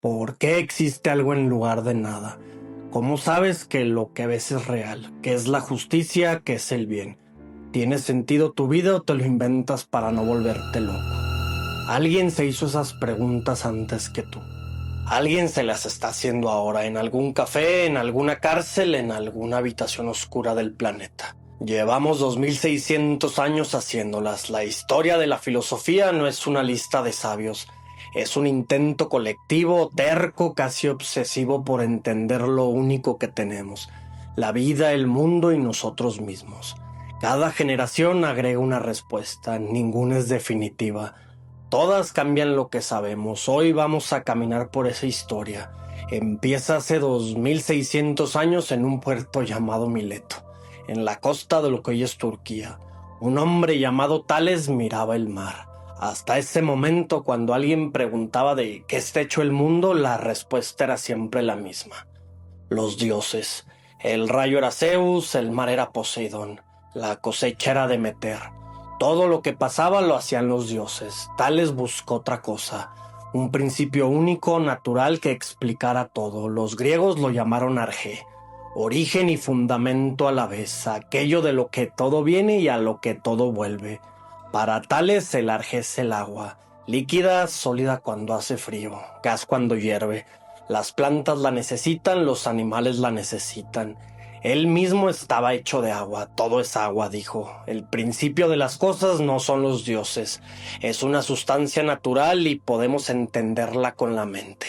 ¿Por qué existe algo en lugar de nada? ¿Cómo sabes que lo que ves es real? ¿Qué es la justicia? ¿Qué es el bien? ¿Tiene sentido tu vida o te lo inventas para no volverte loco? Alguien se hizo esas preguntas antes que tú. Alguien se las está haciendo ahora en algún café, en alguna cárcel, en alguna habitación oscura del planeta. Llevamos 2600 años haciéndolas. La historia de la filosofía no es una lista de sabios. Es un intento colectivo, terco, casi obsesivo por entender lo único que tenemos. La vida, el mundo y nosotros mismos. Cada generación agrega una respuesta, ninguna es definitiva. Todas cambian lo que sabemos. Hoy vamos a caminar por esa historia. Empieza hace 2600 años en un puerto llamado Mileto, en la costa de lo que hoy es Turquía. Un hombre llamado Tales miraba el mar. Hasta ese momento, cuando alguien preguntaba de qué está hecho el mundo, la respuesta era siempre la misma. Los dioses. El rayo era Zeus, el mar era Poseidón, la cosecha era Demeter. Todo lo que pasaba lo hacían los dioses. Tales buscó otra cosa, un principio único, natural, que explicara todo. Los griegos lo llamaron Arge, origen y fundamento a la vez, aquello de lo que todo viene y a lo que todo vuelve. Para Tales el Arge es el agua, líquida, sólida cuando hace frío, gas cuando hierve. Las plantas la necesitan, los animales la necesitan. Él mismo estaba hecho de agua, todo es agua, dijo. El principio de las cosas no son los dioses, es una sustancia natural y podemos entenderla con la mente.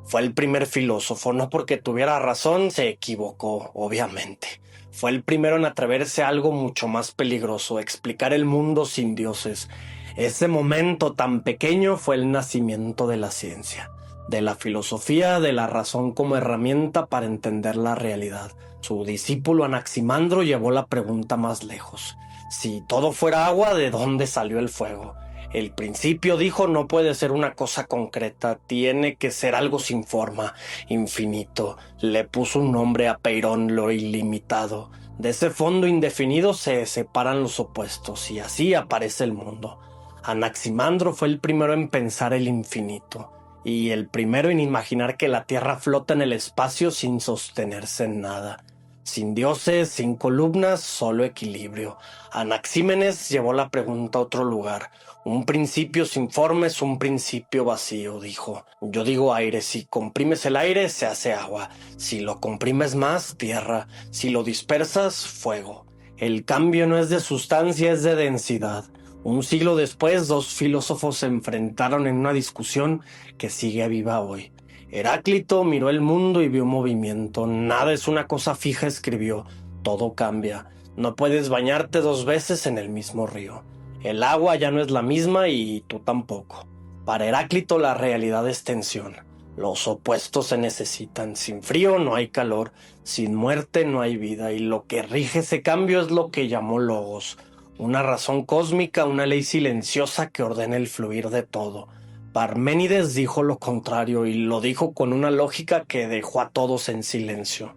Fue el primer filósofo, no porque tuviera razón, se equivocó, obviamente. Fue el primero en atreverse a algo mucho más peligroso, explicar el mundo sin dioses. Ese momento tan pequeño fue el nacimiento de la ciencia, de la filosofía, de la razón como herramienta para entender la realidad. Su discípulo Anaximandro llevó la pregunta más lejos. Si todo fuera agua, ¿de dónde salió el fuego? El principio, dijo, no puede ser una cosa concreta, tiene que ser algo sin forma, infinito. Le puso un nombre a Peirón, lo ilimitado. De ese fondo indefinido se separan los opuestos y así aparece el mundo. Anaximandro fue el primero en pensar el infinito y el primero en imaginar que la Tierra flota en el espacio sin sostenerse en nada. Sin dioses, sin columnas, solo equilibrio. Anaxímenes llevó la pregunta a otro lugar. Un principio sin forma es un principio vacío, dijo. Yo digo aire, si comprimes el aire se hace agua, si lo comprimes más, tierra, si lo dispersas, fuego. El cambio no es de sustancia, es de densidad. Un siglo después, dos filósofos se enfrentaron en una discusión que sigue viva hoy. Heráclito miró el mundo y vio movimiento. Nada es una cosa fija, escribió. Todo cambia. No puedes bañarte dos veces en el mismo río. El agua ya no es la misma y tú tampoco. Para Heráclito la realidad es tensión. Los opuestos se necesitan. Sin frío no hay calor. Sin muerte no hay vida. Y lo que rige ese cambio es lo que llamó logos. Una razón cósmica, una ley silenciosa que ordena el fluir de todo. Parménides dijo lo contrario y lo dijo con una lógica que dejó a todos en silencio.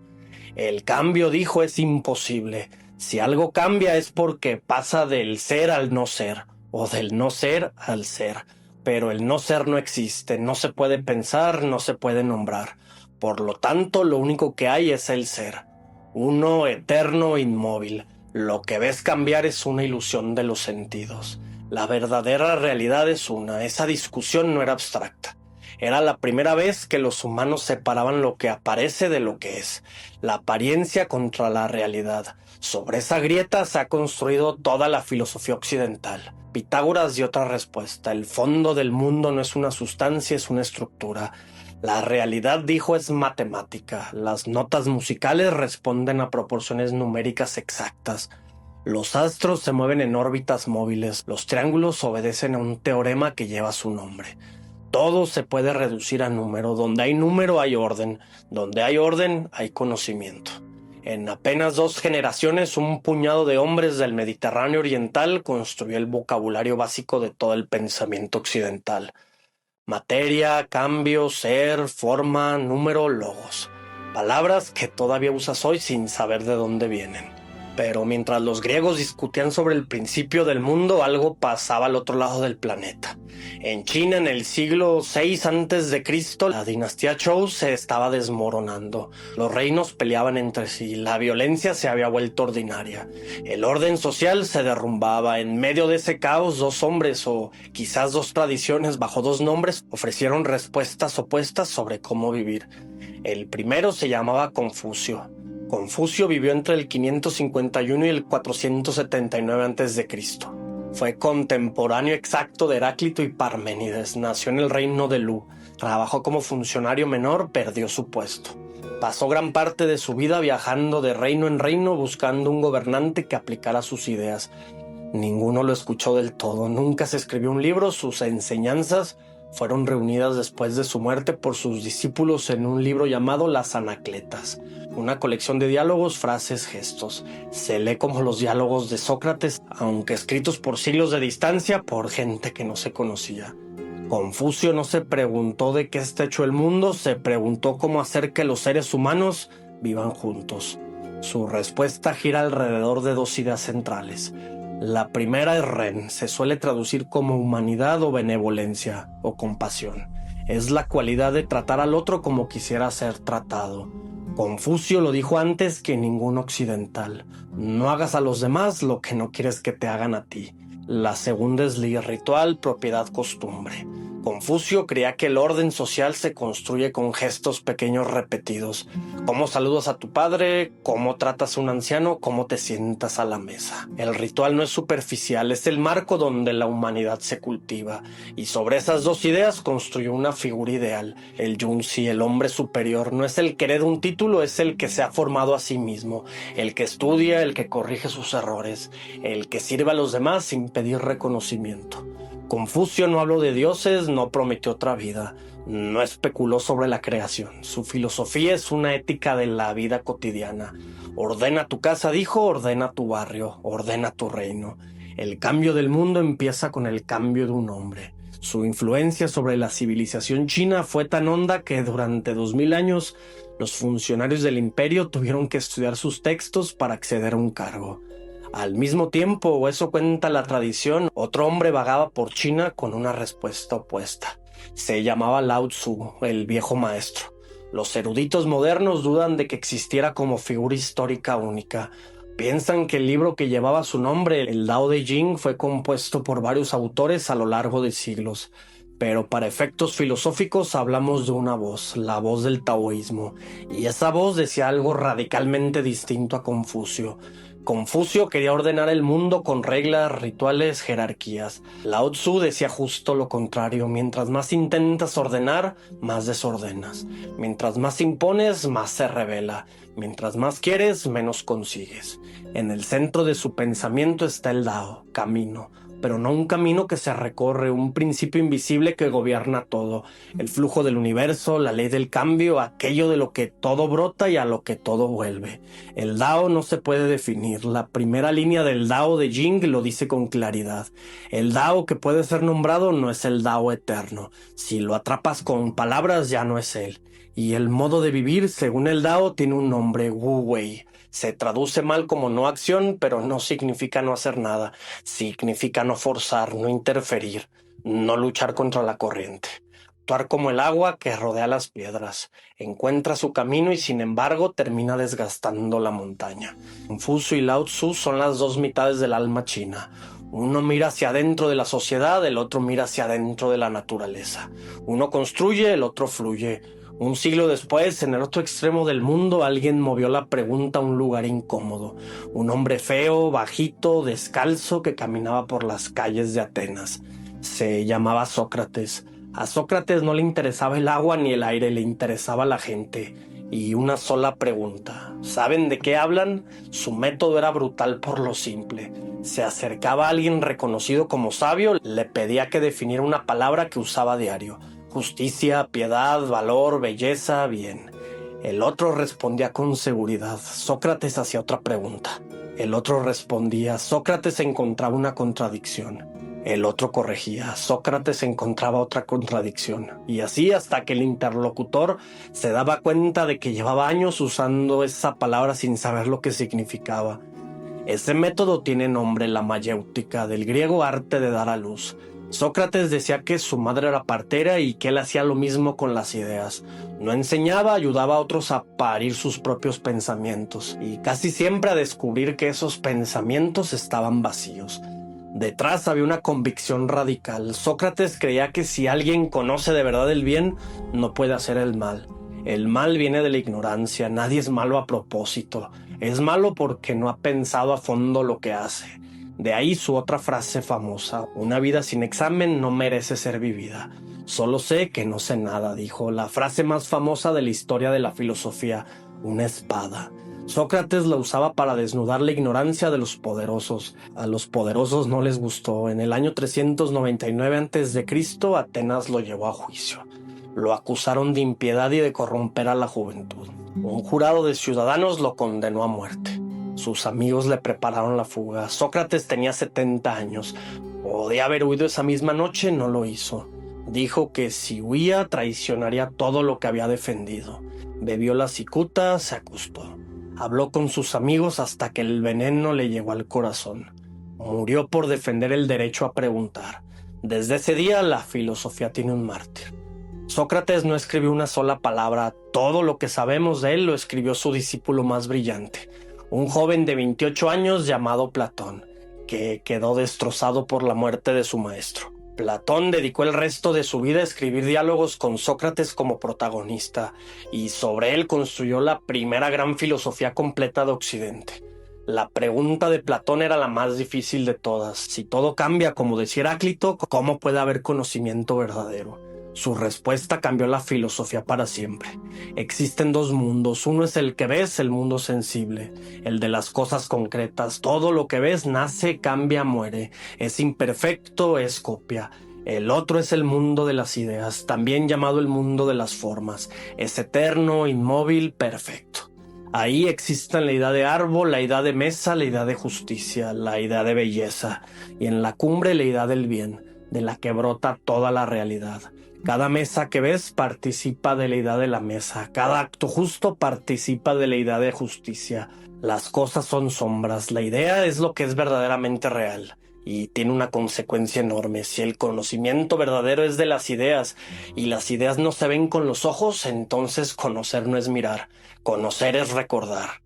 El cambio, dijo, es imposible. Si algo cambia es porque pasa del ser al no ser, o del no ser al ser. Pero el no ser no existe, no se puede pensar, no se puede nombrar. Por lo tanto, lo único que hay es el ser. Uno eterno, inmóvil. Lo que ves cambiar es una ilusión de los sentidos. La verdadera realidad es una. Esa discusión no era abstracta. Era la primera vez que los humanos separaban lo que aparece de lo que es. La apariencia contra la realidad. Sobre esa grieta se ha construido toda la filosofía occidental. Pitágoras dio otra respuesta. El fondo del mundo no es una sustancia, es una estructura. La realidad, dijo, es matemática. Las notas musicales responden a proporciones numéricas exactas. Los astros se mueven en órbitas móviles. Los triángulos obedecen a un teorema que lleva su nombre. Todo se puede reducir a número. Donde hay número hay orden. Donde hay orden hay conocimiento. En apenas 2 generaciones, un puñado de hombres del Mediterráneo oriental construyó el vocabulario básico de todo el pensamiento occidental. Materia, cambio, ser, forma, número, logos. Palabras que todavía usas hoy sin saber de dónde vienen. Pero mientras los griegos discutían sobre el principio del mundo, algo pasaba al otro lado del planeta. En China, en el siglo VI a.C., la dinastía Zhou se estaba desmoronando. Los reinos peleaban entre sí, la violencia se había vuelto ordinaria. El orden social se derrumbaba. En medio de ese caos, dos hombres, o quizás dos tradiciones bajo dos nombres, ofrecieron respuestas opuestas sobre cómo vivir. El primero se llamaba Confucio. Confucio vivió entre el 551 y el 479 a.C. Fue contemporáneo exacto de Heráclito y Parménides. Nació en el reino de Lu. Trabajó como funcionario menor, perdió su puesto. Pasó gran parte de su vida viajando de reino en reino buscando un gobernante que aplicara sus ideas. Ninguno lo escuchó del todo. Nunca se escribió un libro. Sus enseñanzas fueron reunidas después de su muerte por sus discípulos en un libro llamado Las Anacletas, una colección de diálogos, frases, gestos. Se lee como los diálogos de Sócrates, aunque escritos por siglos de distancia por gente que no se conocía. Confucio no se preguntó de qué está hecho el mundo, se preguntó cómo hacer que los seres humanos vivan juntos. Su respuesta gira alrededor de dos ideas centrales. La primera es Ren, se suele traducir como humanidad o benevolencia o compasión. Es la cualidad de tratar al otro como quisiera ser tratado. Confucio lo dijo antes que ningún occidental. No hagas a los demás lo que no quieres que te hagan a ti. La segunda es ley ritual, propiedad, costumbre. Confucio creía que el orden social se construye con gestos pequeños repetidos. Cómo saludas a tu padre, cómo tratas a un anciano, cómo te sientas a la mesa. El ritual no es superficial, es el marco donde la humanidad se cultiva. Y sobre esas dos ideas construyó una figura ideal. El Yunzi, el hombre superior, no es el que hereda un título, es el que se ha formado a sí mismo. El que estudia, el que corrige sus errores. El que sirve a los demás sin pedir reconocimiento. Confucio no habló de dioses, no prometió otra vida, no especuló sobre la creación. Su filosofía es una ética de la vida cotidiana. Ordena tu casa, dijo, ordena tu barrio, ordena tu reino. El cambio del mundo empieza con el cambio de un hombre. Su influencia sobre la civilización china fue tan honda que durante 2000 años los funcionarios del imperio tuvieron que estudiar sus textos para acceder a un cargo. Al mismo tiempo, o eso cuenta la tradición, otro hombre vagaba por China con una respuesta opuesta. Se llamaba Lao Tzu, el viejo maestro. Los eruditos modernos dudan de que existiera como figura histórica única. Piensan que el libro que llevaba su nombre, el Tao de Jing, fue compuesto por varios autores a lo largo de siglos. Pero para efectos filosóficos hablamos de una voz, la voz del taoísmo. Y esa voz decía algo radicalmente distinto a Confucio. Confucio quería ordenar el mundo con reglas, rituales, jerarquías. Lao Tzu decía justo lo contrario. Mientras más intentas ordenar, más desordenas. Mientras más impones, más se revela. Mientras más quieres, menos consigues. En el centro de su pensamiento está el Dao, camino. Pero no un camino que se recorre, un principio invisible que gobierna todo. El flujo del universo, la ley del cambio, aquello de lo que todo brota y a lo que todo vuelve. El Dao no se puede definir. La primera línea del Dao de Jing lo dice con claridad. El Dao que puede ser nombrado no es el Dao eterno. Si lo atrapas con palabras ya no es él. Y el modo de vivir, según el Dao, tiene un nombre, Wu Wei. Se traduce mal como no acción, pero no significa no hacer nada. Significa no forzar, no interferir, no luchar contra la corriente. Actuar como el agua que rodea las piedras. Encuentra su camino y sin embargo termina desgastando la montaña. Confucio y Lao Tzu son las dos mitades del alma china. Uno mira hacia adentro de la sociedad, el otro mira hacia adentro de la naturaleza. Uno construye, el otro fluye. Un siglo después, en el otro extremo del mundo, alguien movió la pregunta a un lugar incómodo. Un hombre feo, bajito, descalzo, que caminaba por las calles de Atenas. Se llamaba Sócrates. A Sócrates no le interesaba el agua ni el aire, le interesaba la gente. Y una sola pregunta. ¿Saben de qué hablan? Su método era brutal por lo simple. Se acercaba a alguien reconocido como sabio, le pedía que definiera una palabra que usaba a diario. Justicia, piedad, valor, belleza, bien. El otro respondía con seguridad. Sócrates hacía otra pregunta. El otro respondía. Sócrates encontraba una contradicción. El otro corregía. Sócrates encontraba otra contradicción. Y así hasta que el interlocutor se daba cuenta de que llevaba años usando esa palabra sin saber lo que significaba. Ese método tiene nombre la mayéutica, del griego arte de dar a luz. Sócrates decía que su madre era partera y que él hacía lo mismo con las ideas. No enseñaba, ayudaba a otros a parir sus propios pensamientos y casi siempre a descubrir que esos pensamientos estaban vacíos. Detrás había una convicción radical. Sócrates creía que si alguien conoce de verdad el bien, no puede hacer el mal. El mal viene de la ignorancia, nadie es malo a propósito. Es malo porque no ha pensado a fondo lo que hace. De ahí su otra frase famosa: una vida sin examen no merece ser vivida. Solo sé que no sé nada, dijo, la frase más famosa de la historia de la filosofía, una espada. Sócrates la usaba para desnudar la ignorancia de los poderosos. A los poderosos no les gustó. En el año 399 a.C., Atenas lo llevó a juicio. Lo acusaron de impiedad y de corromper a la juventud. Un jurado de ciudadanos lo condenó a muerte. Sus amigos le prepararon la fuga. Sócrates tenía 70 años. Podía haber huido esa misma noche, no lo hizo. Dijo que si huía traicionaría todo lo que había defendido. Bebió la cicuta, se acostó. Habló con sus amigos hasta que el veneno le llegó al corazón. Murió por defender el derecho a preguntar. Desde ese día la filosofía tiene un mártir. Sócrates no escribió una sola palabra. Todo lo que sabemos de él lo escribió su discípulo más brillante, un joven de 28 años llamado Platón, que quedó destrozado por la muerte de su maestro. Platón dedicó el resto de su vida a escribir diálogos con Sócrates como protagonista, y sobre él construyó la primera gran filosofía completa de Occidente. La pregunta de Platón era la más difícil de todas. Si todo cambia, como decía Heráclito, ¿cómo puede haber conocimiento verdadero? Su respuesta cambió la filosofía para siempre. Existen dos mundos. Uno es el que ves, el mundo sensible, el de las cosas concretas. Todo lo que ves nace, cambia, muere. Es imperfecto, es copia. El otro es el mundo de las ideas, también llamado el mundo de las formas. Es eterno, inmóvil, perfecto. Ahí existen la idea de árbol, la idea de mesa, la idea de justicia, la idea de belleza. Y en la cumbre la idea del bien, de la que brota toda la realidad. Cada mesa que ves participa de la idea de la mesa. Cada acto justo participa de la idea de justicia. Las cosas son sombras. La idea es lo que es verdaderamente real. Y tiene una consecuencia enorme. Si el conocimiento verdadero es de las ideas y las ideas no se ven con los ojos, entonces conocer no es mirar. Conocer es recordar.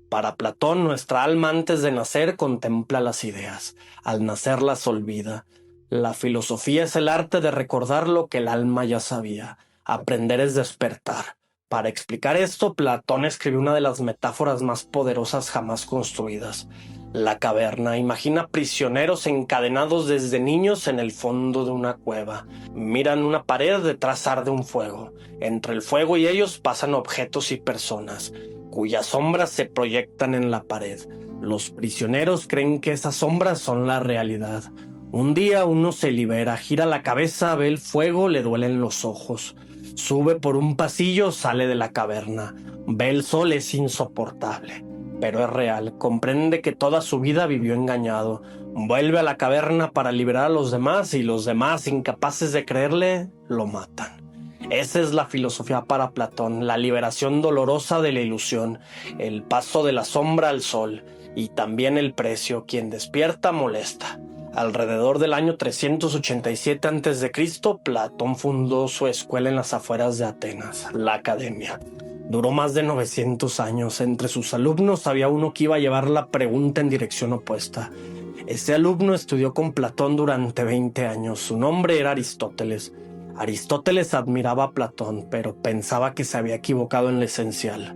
Para Platón, nuestra alma antes de nacer contempla las ideas. Al nacer las olvida. La filosofía es el arte de recordar lo que el alma ya sabía. Aprender es despertar. Para explicar esto, Platón escribió una de las metáforas más poderosas jamás construidas. La caverna. Imagina prisioneros encadenados desde niños en el fondo de una cueva. Miran una pared, detrás arde un fuego. Entre el fuego y ellos pasan objetos y personas, cuyas sombras se proyectan en la pared. Los prisioneros creen que esas sombras son la realidad. Un día uno se libera, gira la cabeza, ve el fuego, le duelen los ojos. Sube por un pasillo, sale de la caverna. Ve el sol, es insoportable, pero es real. Comprende que toda su vida vivió engañado. Vuelve a la caverna para liberar a los demás y los demás, incapaces de creerle, lo matan. Esa es la filosofía para Platón, la liberación dolorosa de la ilusión, el paso de la sombra al sol y también el precio. Quien despierta molesta. Alrededor del año 387 a.C., Platón fundó su escuela en las afueras de Atenas, la Academia. Duró más de 900 años. Entre sus alumnos había uno que iba a llevar la pregunta en dirección opuesta. Ese alumno estudió con Platón durante 20 años. Su nombre era Aristóteles. Aristóteles admiraba a Platón, pero pensaba que se había equivocado en lo esencial.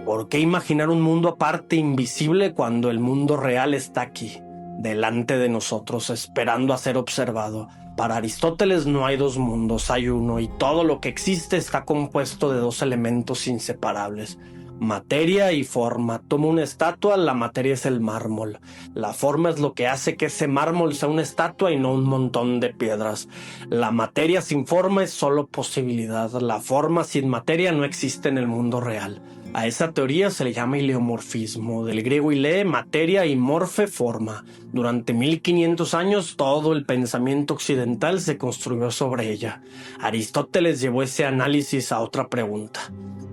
¿Por qué imaginar un mundo aparte, invisible, cuando el mundo real está aquí, delante de nosotros, esperando a ser observado? Para Aristóteles no hay dos mundos, hay uno, y todo lo que existe está compuesto de dos elementos inseparables: materia y forma. Toma una estatua, la materia es el mármol. La forma es lo que hace que ese mármol sea una estatua y no un montón de piedras. La materia sin forma es solo posibilidad. La forma sin materia no existe en el mundo real. A esa teoría se le llama ileomorfismo, del griego ile, materia, y morfe, forma. Durante 1500 años todo el pensamiento occidental se construyó sobre ella. Aristóteles llevó ese análisis a otra pregunta: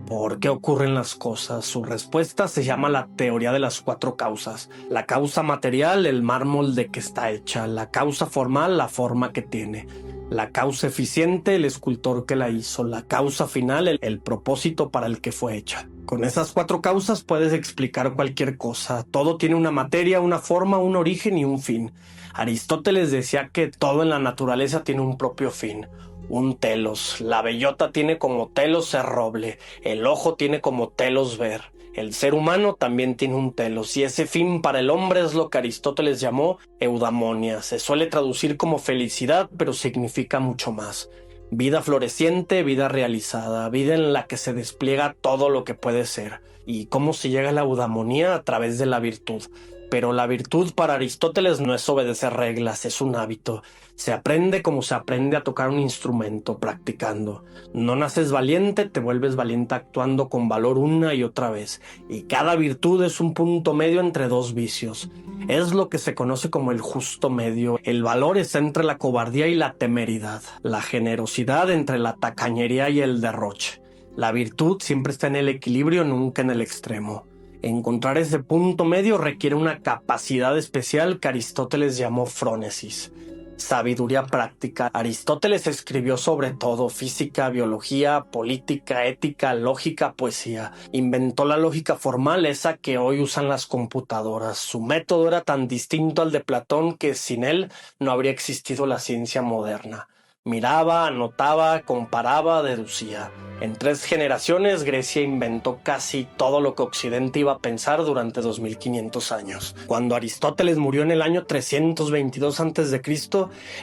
¿Por qué ocurren las cosas? Su respuesta se llama la teoría de las 4 causas. La causa material, el mármol de que está hecha. La causa formal, la forma que tiene. La causa eficiente, el escultor que la hizo. La causa final, el propósito para el que fue hecha. Con esas 4 causas puedes explicar cualquier cosa. Todo tiene una materia, una forma, un origen y un fin. Aristóteles decía que todo en la naturaleza tiene un propio fin. Un telos. La bellota tiene como telos ser roble. El ojo tiene como telos ver. El ser humano también tiene un telos, y ese fin para el hombre es lo que Aristóteles llamó eudaimonia. Se suele traducir como felicidad, pero significa mucho más. Vida floreciente, vida realizada, vida en la que se despliega todo lo que puede ser. ¿Y cómo se llega a la eudaimonia? A través de la virtud. Pero la virtud para Aristóteles no es obedecer reglas, es un hábito. Se aprende como se aprende a tocar un instrumento, practicando. No naces valiente, te vuelves valiente actuando con valor una y otra vez. Y cada virtud es un punto medio entre 2 vicios. Es lo que se conoce como el justo medio. El valor está entre la cobardía y la temeridad. La generosidad entre la tacañería y el derroche. La virtud siempre está en el equilibrio, nunca en el extremo. Encontrar ese punto medio requiere una capacidad especial que Aristóteles llamó frónesis. Sabiduría práctica. Aristóteles escribió sobre todo: física, biología, política, ética, lógica, poesía. Inventó la lógica formal, esa que hoy usan las computadoras. Su método era tan distinto al de Platón que sin él no habría existido la ciencia moderna. Miraba, anotaba, comparaba, deducía. En 3 generaciones, Grecia inventó casi todo lo que Occidente iba a pensar durante 2500 años. Cuando Aristóteles murió en el año 322 a.C.,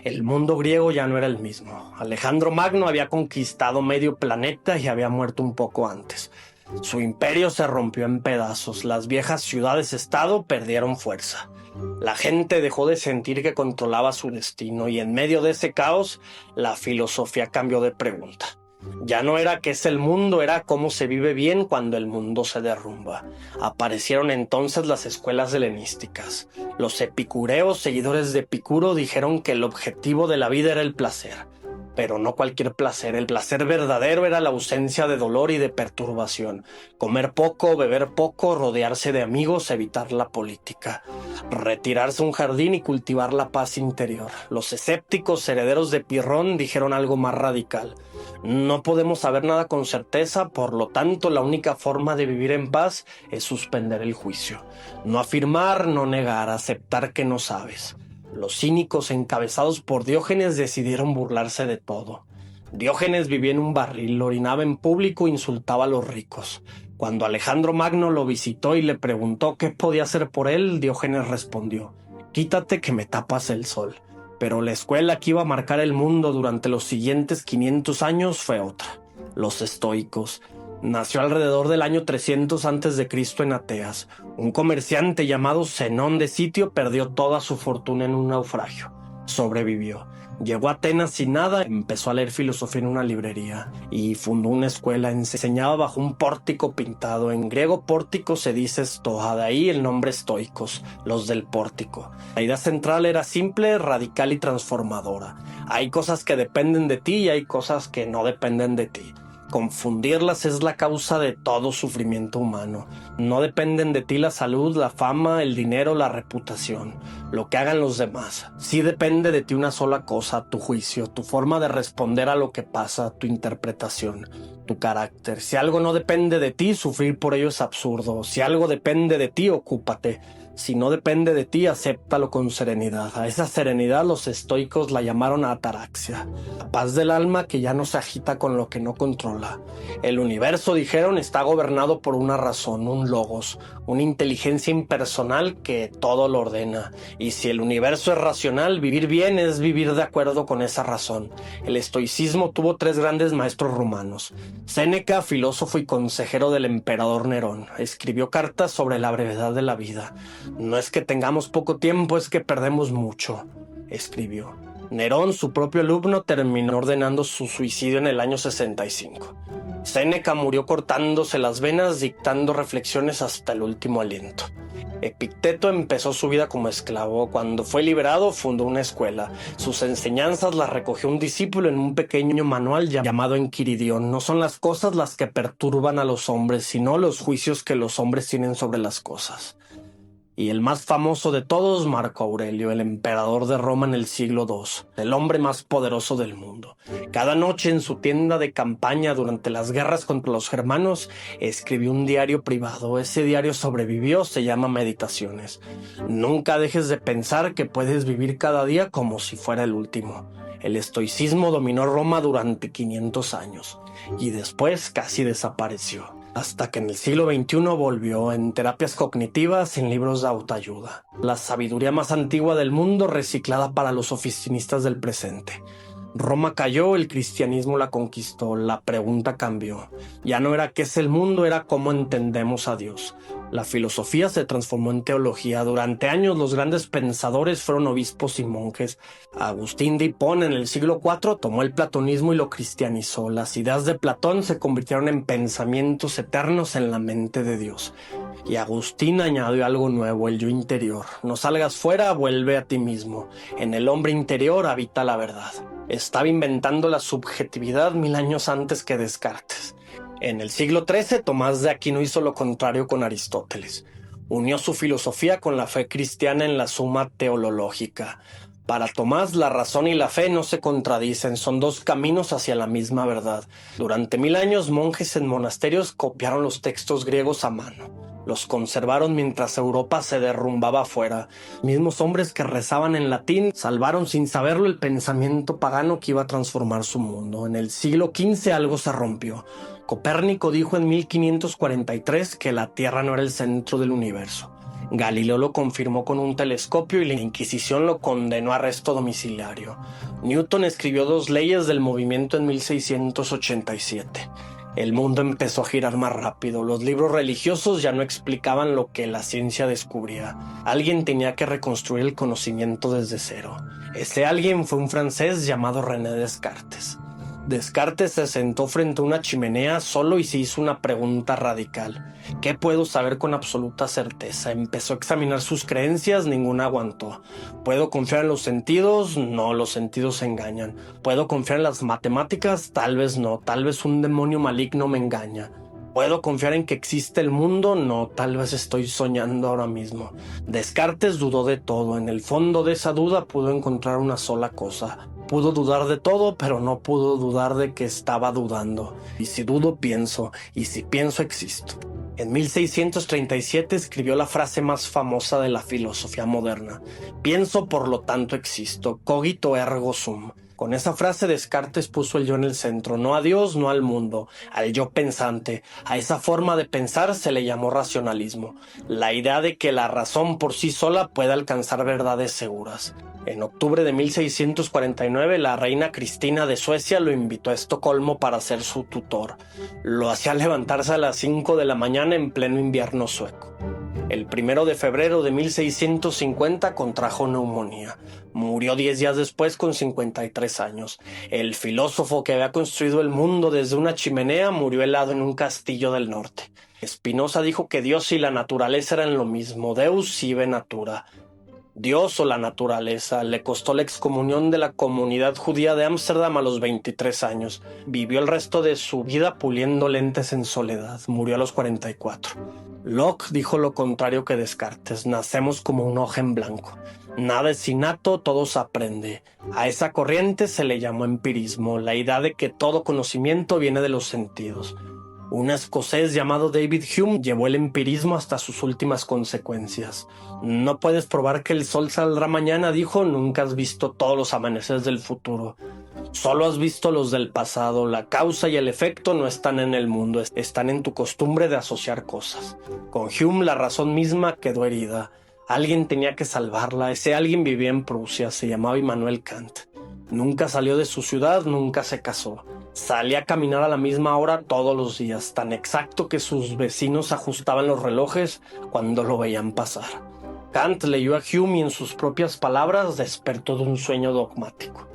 el mundo griego ya no era el mismo. Alejandro Magno había conquistado medio planeta y había muerto un poco antes. Su imperio se rompió en pedazos. Las viejas ciudades-estado perdieron fuerza. La gente dejó de sentir que controlaba su destino, y en medio de ese caos, la filosofía cambió de pregunta. Ya no era qué es el mundo, era cómo se vive bien cuando el mundo se derrumba. Aparecieron entonces las escuelas helenísticas. Los epicureos, seguidores de Epicuro, dijeron que el objetivo de la vida era el placer. Pero no cualquier placer. El placer verdadero era la ausencia de dolor y de perturbación. Comer poco, beber poco, rodearse de amigos, evitar la política. Retirarse a un jardín y cultivar la paz interior. Los escépticos, herederos de Pirrón, dijeron algo más radical. No podemos saber nada con certeza, por lo tanto la única forma de vivir en paz es suspender el juicio. No afirmar, no negar, aceptar que no sabes. Los cínicos, encabezados por Diógenes, decidieron burlarse de todo. Diógenes vivía en un barril, orinaba en público e insultaba a los ricos. Cuando Alejandro Magno lo visitó y le preguntó qué podía hacer por él, Diógenes respondió: «Quítate que me tapas el sol». Pero la escuela que iba a marcar el mundo durante los siguientes 500 años fue otra: los estoicos. Nació alrededor del año 300 a.C. en Ateas. Un comerciante llamado Zenón de Sitio perdió toda su fortuna en un naufragio. Sobrevivió. Llegó a Atenas sin nada, empezó a leer filosofía en una librería y fundó una escuela. Enseñaba bajo un pórtico pintado. En griego pórtico se dice stoa, de ahí el nombre estoicos, los del pórtico. La idea central era simple, radical y transformadora. Hay cosas que dependen de ti y hay cosas que no dependen de ti. Confundirlas es la causa de todo sufrimiento humano. No dependen de ti la salud, la fama, el dinero, la reputación, lo que hagan los demás. Sí depende de ti una sola cosa: tu juicio, tu forma de responder a lo que pasa, tu interpretación, tu carácter. Si algo no depende de ti, sufrir por ello es absurdo. Si algo depende de ti, ocúpate. Si no depende de ti, acéptalo con serenidad. A esa serenidad los estoicos la llamaron ataraxia, la paz del alma que ya no se agita con lo que no controla. El universo, dijeron, está gobernado por una razón, un logos, una inteligencia impersonal que todo lo ordena. Y si el universo es racional, vivir bien es vivir de acuerdo con esa razón. El estoicismo tuvo 3 grandes maestros romanos. Séneca, filósofo y consejero del emperador Nerón, escribió cartas sobre la brevedad de la vida. «No es que tengamos poco tiempo, es que perdemos mucho», escribió. Nerón, su propio alumno, terminó ordenando su suicidio en el año 65. Séneca murió cortándose las venas, dictando reflexiones hasta el último aliento. Epicteto empezó su vida como esclavo. Cuando fue liberado, fundó una escuela. Sus enseñanzas las recogió un discípulo en un pequeño manual llamado Enquiridión. No son las cosas las que perturban a los hombres, sino los juicios que los hombres tienen sobre las cosas. Y el más famoso de todos, Marco Aurelio, el emperador de Roma en el siglo II, el hombre más poderoso del mundo. Cada noche en su tienda de campaña durante las guerras contra los germanos, escribió un diario privado. Ese diario sobrevivió, se llama Meditaciones. Nunca dejes de pensar que puedes vivir cada día como si fuera el último. El estoicismo dominó Roma durante 500 años y después casi desapareció, hasta que en el siglo XXI volvió en terapias cognitivas, en libros de autoayuda. La sabiduría más antigua del mundo reciclada para los oficinistas del presente. Roma cayó, el cristianismo la conquistó, la pregunta cambió. Ya no era qué es el mundo, era cómo entendemos a Dios. La filosofía se transformó en teología. Durante años los grandes pensadores fueron obispos y monjes. Agustín de Hipona en el siglo IV tomó el platonismo y lo cristianizó. Las ideas de Platón se convirtieron en pensamientos eternos en la mente de Dios. Y Agustín añadió algo nuevo, el yo interior. No salgas fuera, vuelve a ti mismo. En el hombre interior habita la verdad. Estaba inventando la subjetividad 1000 años antes que Descartes. En el siglo XIII, Tomás de Aquino hizo lo contrario con Aristóteles. Unió su filosofía con la fe cristiana en la Suma Teológica. Para Tomás, la razón y la fe no se contradicen, son dos caminos hacia la misma verdad. Durante 1000 años, monjes en monasterios copiaron los textos griegos a mano. Los conservaron mientras Europa se derrumbaba afuera. Mismos hombres que rezaban en latín salvaron sin saberlo el pensamiento pagano que iba a transformar su mundo. En el siglo XV algo se rompió. Copérnico dijo en 1543 que la Tierra no era el centro del universo. Galileo lo confirmó con un telescopio y la Inquisición lo condenó a arresto domiciliario. Newton escribió 2 leyes del movimiento en 1687. El mundo empezó a girar más rápido. Los libros religiosos ya no explicaban lo que la ciencia descubría. Alguien tenía que reconstruir el conocimiento desde cero. Ese alguien fue un francés llamado René Descartes. Descartes se sentó frente a una chimenea solo y se hizo una pregunta radical. ¿Qué puedo saber con absoluta certeza? Empezó a examinar sus creencias, ninguna aguantó. ¿Puedo confiar en los sentidos? No, los sentidos engañan. ¿Puedo confiar en las matemáticas? Tal vez no, tal vez un demonio maligno me engaña. ¿Puedo confiar en que existe el mundo? No, tal vez estoy soñando ahora mismo. Descartes dudó de todo. En el fondo de esa duda pudo encontrar una sola cosa. Pudo dudar de todo, pero no pudo dudar de que estaba dudando. Y si dudo, pienso. Y si pienso, existo. En 1637 escribió la frase más famosa de la filosofía moderna. Pienso, por lo tanto existo. Cogito ergo sum. Con esa frase Descartes puso el yo en el centro, no a Dios, no al mundo, al yo pensante. A esa forma de pensar se le llamó racionalismo, la idea de que la razón por sí sola puede alcanzar verdades seguras. En octubre de 1649, la reina Cristina de Suecia lo invitó a Estocolmo para ser su tutor. Lo hacía levantarse a las 5 de la mañana en pleno invierno sueco. El 1 de febrero de 1650 contrajo neumonía. Murió 10 días después con 53 años. El filósofo que había construido el mundo desde una chimenea murió helado en un castillo del norte. Spinoza dijo que Dios y la naturaleza eran lo mismo, Deus sive natura. Dios o la naturaleza. Le costó la excomunión de la comunidad judía de Ámsterdam a los 23 años. Vivió el resto de su vida puliendo lentes en soledad. Murió a los 44. Locke dijo lo contrario que Descartes. Nacemos como una hoja en blanco. Nada es innato, todo se aprende. A esa corriente se le llamó empirismo, la idea de que todo conocimiento viene de los sentidos. Un escocés llamado David Hume llevó el empirismo hasta sus últimas consecuencias. No puedes probar que el sol saldrá mañana, dijo, nunca has visto todos los amaneceres del futuro. Solo has visto los del pasado. La causa y el efecto no están en el mundo, están en tu costumbre de asociar cosas. Con Hume la razón misma quedó herida. Alguien tenía que salvarla. Ese alguien vivía en Prusia, se llamaba Immanuel Kant. Nunca salió de su ciudad, nunca se casó. Salía a caminar a la misma hora todos los días, tan exacto que sus vecinos ajustaban los relojes cuando lo veían pasar. Kant leyó a Hume y en sus propias palabras despertó de un sueño dogmático.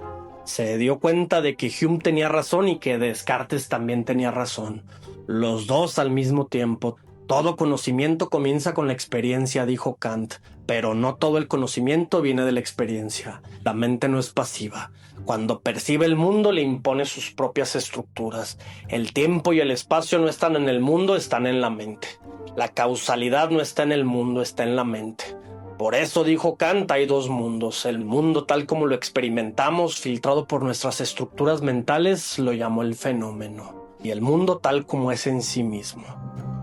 Se dio cuenta de que Hume tenía razón y que Descartes también tenía razón. Los dos al mismo tiempo. Todo conocimiento comienza con la experiencia, dijo Kant, pero no todo el conocimiento viene de la experiencia. La mente no es pasiva. Cuando percibe el mundo le impone sus propias estructuras. El tiempo y el espacio no están en el mundo, están en la mente. La causalidad no está en el mundo, está en la mente. Por eso, dijo Kant, hay dos mundos. El mundo tal como lo experimentamos, filtrado por nuestras estructuras mentales, lo llamó el fenómeno. Y el mundo tal como es en sí mismo.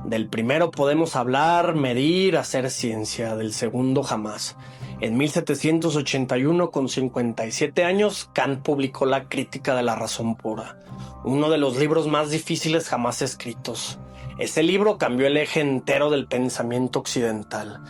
Del primero podemos hablar, medir, hacer ciencia, del segundo jamás. En 1781, con 57 años, Kant publicó La Crítica de la Razón Pura, uno de los libros más difíciles jamás escritos. Ese libro cambió el eje entero del pensamiento occidental.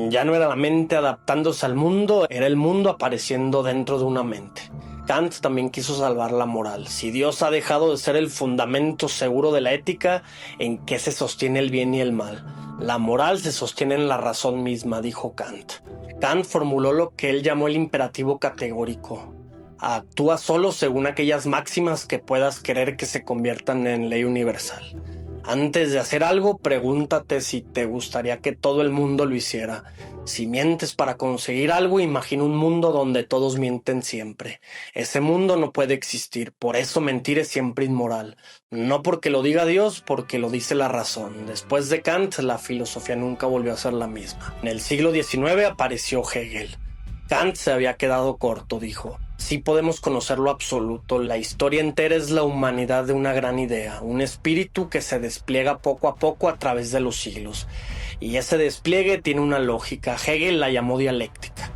Ya no era la mente adaptándose al mundo, era el mundo apareciendo dentro de una mente. Kant también quiso salvar la moral. Si Dios ha dejado de ser el fundamento seguro de la ética, ¿en qué se sostiene el bien y el mal? La moral se sostiene en la razón misma, dijo Kant. Kant formuló lo que él llamó el imperativo categórico. Actúa solo según aquellas máximas que puedas querer que se conviertan en ley universal. Antes de hacer algo, pregúntate si te gustaría que todo el mundo lo hiciera. Si mientes para conseguir algo, imagina un mundo donde todos mienten siempre. Ese mundo no puede existir, por eso mentir es siempre inmoral. No porque lo diga Dios, porque lo dice la razón. Después de Kant, la filosofía nunca volvió a ser la misma. En el siglo XIX apareció Hegel. Kant se había quedado corto, dijo. Sí podemos conocer lo absoluto, la historia entera es la humanidad de una gran idea, un espíritu que se despliega poco a poco a través de los siglos. Y ese despliegue tiene una lógica, Hegel la llamó dialéctica.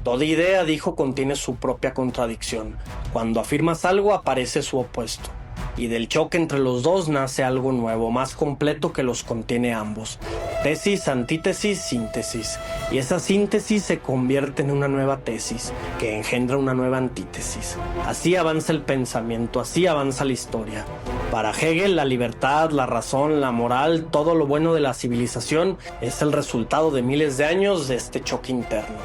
Toda idea, dijo, contiene su propia contradicción. Cuando afirmas algo aparece su opuesto. Y del choque entre los dos nace algo nuevo, más completo que los contiene ambos. Tesis, antítesis, síntesis. Y esa síntesis se convierte en una nueva tesis, que engendra una nueva antítesis. Así avanza el pensamiento, así avanza la historia. Para Hegel, la libertad, la razón, la moral, todo lo bueno de la civilización es el resultado de miles de años de este choque interno.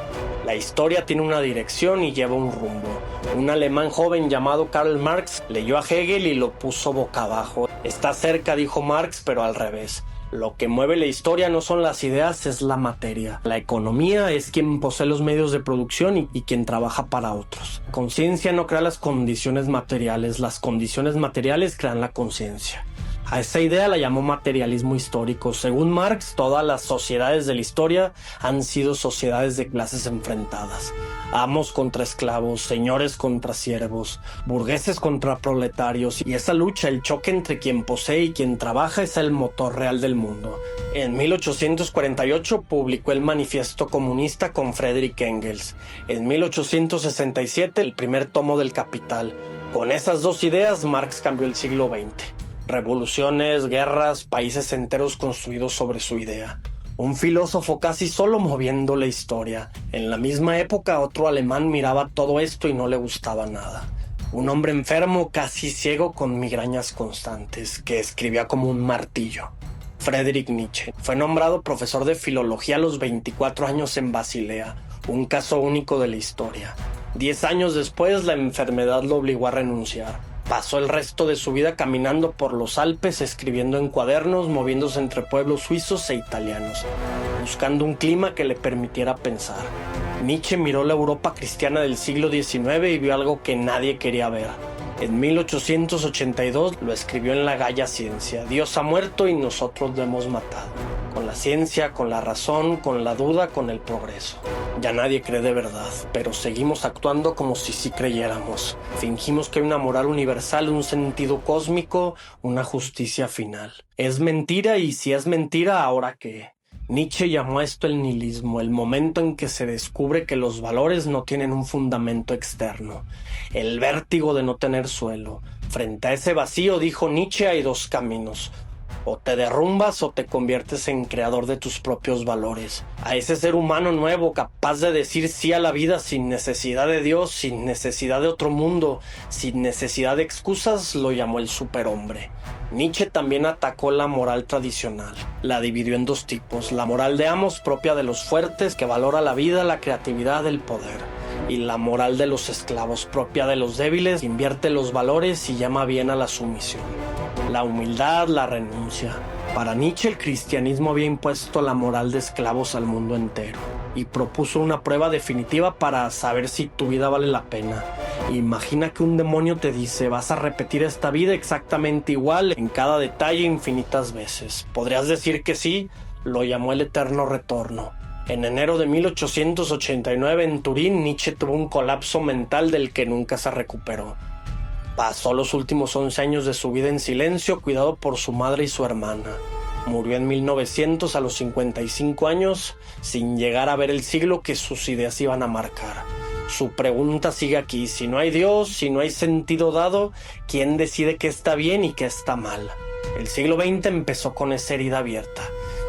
La historia tiene una dirección y lleva un rumbo. Un alemán joven llamado Karl Marx leyó a Hegel y lo puso boca abajo. Está cerca, dijo Marx, pero al revés. Lo que mueve la historia no son las ideas, es la materia. La economía es quien posee los medios de producción y quien trabaja para otros. Conciencia no crea las condiciones materiales, las condiciones materiales crean la conciencia. A esa idea la llamó materialismo histórico. Según Marx, todas las sociedades de la historia han sido sociedades de clases enfrentadas. Amos contra esclavos, señores contra siervos, burgueses contra proletarios. Y esa lucha, el choque entre quien posee y quien trabaja, es el motor real del mundo. En 1848 publicó el Manifiesto Comunista con Friedrich Engels. En 1867 el primer tomo del Capital. Con esas dos ideas, Marx cambió el siglo XX. Revoluciones, guerras, países enteros construidos sobre su idea. Un filósofo casi solo moviendo la historia. En la misma época otro alemán miraba todo esto y no le gustaba nada. Un hombre enfermo, casi ciego, con migrañas constantes, que escribía como un martillo. Friedrich Nietzsche fue nombrado profesor de filología a los 24 años en Basilea, un caso único de la historia. 10 años después la enfermedad lo obligó a renunciar. Pasó el resto de su vida caminando por los Alpes, escribiendo en cuadernos, moviéndose entre pueblos suizos e italianos, buscando un clima que le permitiera pensar. Nietzsche miró la Europa cristiana del siglo XIX y vio algo que nadie quería ver. En 1882 lo escribió en La Gaya Ciencia: Dios ha muerto y nosotros lo hemos matado. Con la ciencia, con la razón, con la duda, con el progreso. Ya nadie cree de verdad, pero seguimos actuando como si sí creyéramos. Fingimos que hay una moral universal, un sentido cósmico, una justicia final. Es mentira, y si es mentira, ¿ahora qué? Nietzsche llamó a esto el nihilismo, el momento en que se descubre que los valores no tienen un fundamento externo. El vértigo de no tener suelo. Frente a ese vacío, dijo Nietzsche, hay dos caminos. O te derrumbas o te conviertes en creador de tus propios valores. A ese ser humano nuevo, capaz de decir sí a la vida sin necesidad de Dios, sin necesidad de otro mundo, sin necesidad de excusas, lo llamó el superhombre. Nietzsche también atacó la moral tradicional. La dividió en dos tipos: la moral de amos, propia de los fuertes, que valora la vida, la creatividad, el poder. Y la moral de los esclavos, propia de los débiles, que invierte los valores y llama bien a la sumisión. la humildad, la renuncia. Para Nietzsche el cristianismo había impuesto la moral de esclavos al mundo entero y propuso una prueba definitiva para saber si tu vida vale la pena. Imagina que un demonio te dice: vas a repetir esta vida exactamente igual en cada detalle infinitas veces. ¿Podrías decir que sí? Lo llamó el eterno retorno. En enero de 1889 en Turín, Nietzsche tuvo un colapso mental del que nunca se recuperó. Pasó los últimos 11 años de su vida en silencio, cuidado por su madre y su hermana. Murió en 1900 a los 55 años, sin llegar a ver el siglo que sus ideas iban a marcar. Su pregunta sigue aquí: si no hay Dios, si no hay sentido dado, ¿quién decide qué está bien y qué está mal? El siglo XX empezó con esa herida abierta,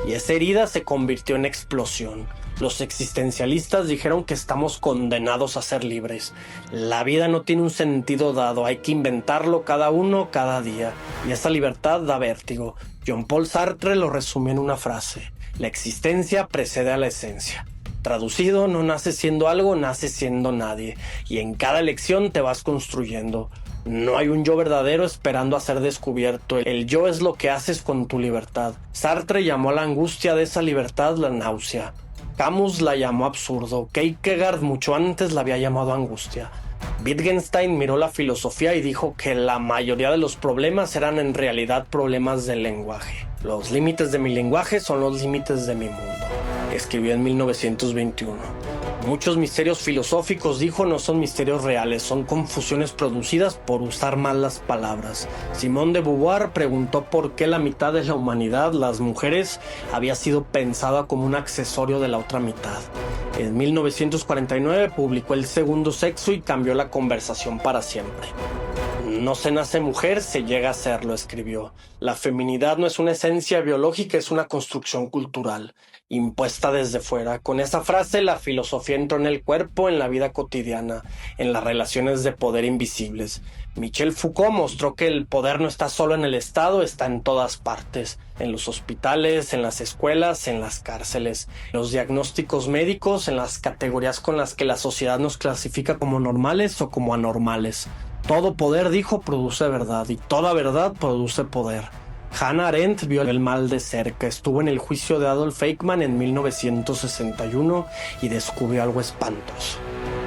y esa herida se convirtió en explosión. Los existencialistas dijeron que estamos condenados a ser libres. La vida no tiene un sentido dado, hay que inventarlo cada uno, cada día. Y esa libertad da vértigo. Jean-Paul Sartre lo resumió en una frase: la existencia precede a la esencia. Traducido, no naces siendo algo, naces siendo nadie. Y en cada elección te vas construyendo. No hay un yo verdadero esperando a ser descubierto. El yo es lo que haces con tu libertad. Sartre llamó a la angustia de esa libertad la náusea. Camus la llamó absurdo. Kierkegaard mucho antes la había llamado angustia. Wittgenstein miró la filosofía y dijo que la mayoría de los problemas eran en realidad problemas del lenguaje. Los límites de mi lenguaje son los límites de mi mundo, escribió en 1921. Muchos misterios filosóficos, dijo, no son misterios reales, son confusiones producidas por usar mal las palabras. Simone de Beauvoir preguntó por qué la mitad de la humanidad, las mujeres, había sido pensada como un accesorio de la otra mitad. En 1949 publicó El segundo sexo y cambió la conversación para siempre. No se nace mujer, se llega a serlo, escribió. La feminidad no es una esencia biológica, es una construcción cultural, impuesta desde fuera. Con esa frase, la filosofía entró en el cuerpo, en la vida cotidiana, en las relaciones de poder invisibles. Michel Foucault mostró que el poder no está solo en el Estado, está en todas partes, en los hospitales, en las escuelas, en las cárceles, los diagnósticos médicos, en las categorías con las que la sociedad nos clasifica como normales o como anormales. Todo poder, dijo, produce verdad, y toda verdad produce poder. Hannah Arendt vio el mal de cerca, estuvo en el juicio de Adolf Eichmann en 1961 y descubrió algo espantoso.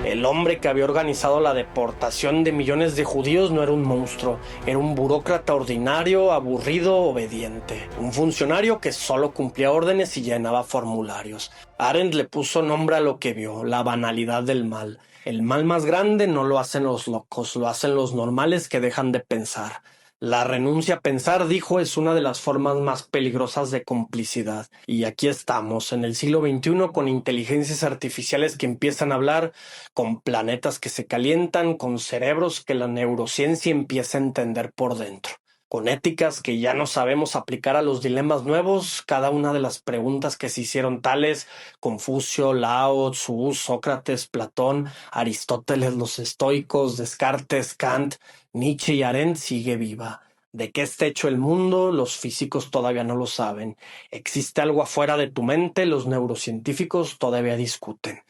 El hombre que había organizado la deportación de millones de judíos no era un monstruo, era un burócrata ordinario, aburrido, obediente. Un funcionario que solo cumplía órdenes y llenaba formularios. Arendt le puso nombre a lo que vio: la banalidad del mal. El mal más grande no lo hacen los locos, lo hacen los normales que dejan de pensar. La renuncia a pensar, dijo, es una de las formas más peligrosas de complicidad. Y aquí estamos, en el siglo XXI, con inteligencias artificiales que empiezan a hablar, con planetas que se calientan, con cerebros que la neurociencia empieza a entender por dentro, con éticas que ya no sabemos aplicar a los dilemas nuevos. Cada una de las preguntas que se hicieron tales: Confucio, Lao Tzu, Sócrates, Platón, Aristóteles, los estoicos, Descartes, Kant, Nietzsche y Arendt, sigue viva. ¿De qué está hecho el mundo? Los físicos todavía no lo saben. ¿Existe algo afuera de tu mente? Los neurocientíficos todavía discuten.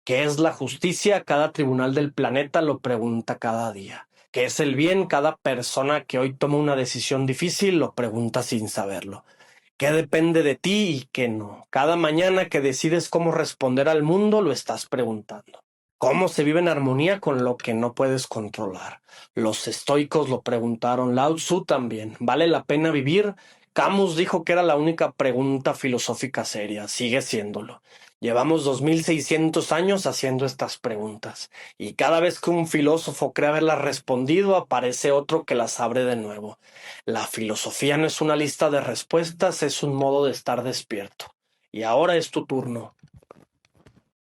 ¿Qué es la justicia? Cada tribunal del planeta lo pregunta cada día. ¿Qué es el bien? Cada persona que hoy toma una decisión difícil lo pregunta sin saberlo. ¿Qué depende de ti y qué no? Cada mañana que decides cómo responder al mundo lo estás preguntando. ¿Cómo se vive en armonía con lo que no puedes controlar? Los estoicos lo preguntaron, Lao Tzu también. ¿Vale la pena vivir? Camus dijo que era la única pregunta filosófica seria, sigue siéndolo. Llevamos 2600 años haciendo estas preguntas, y cada vez que un filósofo cree haberlas respondido, aparece otro que las abre de nuevo. La filosofía no es una lista de respuestas, es un modo de estar despierto. Y ahora es tu turno.